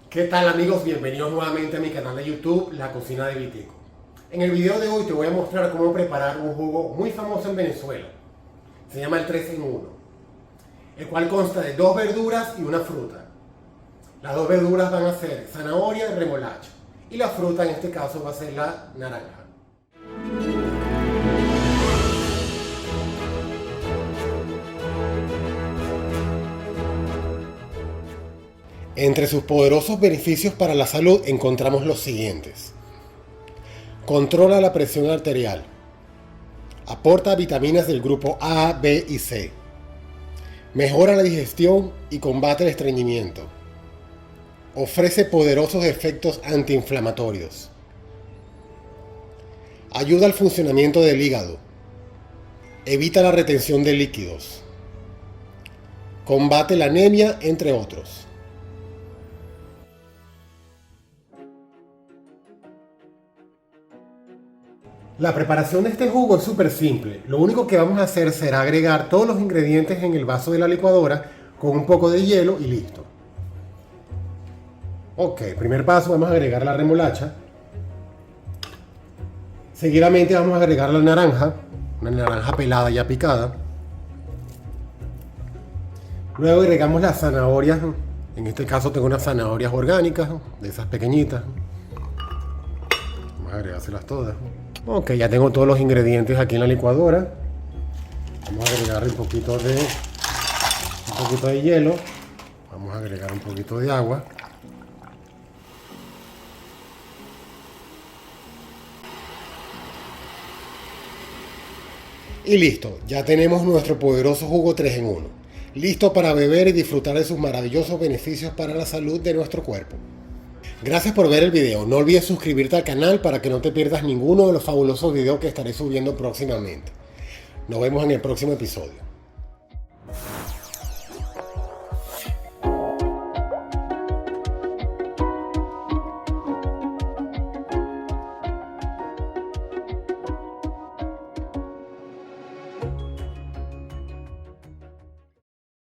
¿Qué tal amigos? Bienvenidos nuevamente a mi canal de YouTube, La Cocina de Vitico. En el video de hoy te voy a mostrar cómo preparar un jugo muy famoso en Venezuela. Se llama el 3 en 1, el cual consta de 2 verduras y una fruta. Las 2 verduras van a ser zanahoria y remolacha, y la fruta en este caso va a ser la naranja. Entre sus poderosos beneficios para la salud encontramos los siguientes. Controla la presión arterial. Aporta vitaminas del grupo A, B y C. Mejora la digestión y combate el estreñimiento. Ofrece poderosos efectos antiinflamatorios. Ayuda al funcionamiento del hígado. Evita la retención de líquidos. Combate la anemia, entre otros. La preparación de este jugo es súper simple. Lo único que vamos a hacer será agregar todos los ingredientes en el vaso de la licuadora con un poco de hielo y listo. Ok, primer paso, vamos a agregar la remolacha. Seguidamente vamos a agregar la naranja, una naranja pelada ya picada. Luego agregamos las zanahorias. En este caso tengo unas zanahorias orgánicas, de esas pequeñitas. Vamos a agregárselas todas. Ok, ya tengo todos los ingredientes aquí en la licuadora. Vamos a agregarle un poquito de hielo. Vamos a agregar un poquito de agua. Y listo, ya tenemos nuestro poderoso jugo 3 en 1. Listo para beber y disfrutar de sus maravillosos beneficios para la salud de nuestro cuerpo. Gracias por ver el video. No olvides suscribirte al canal para que no te pierdas ninguno de los fabulosos videos que estaré subiendo próximamente. Nos vemos en el próximo episodio.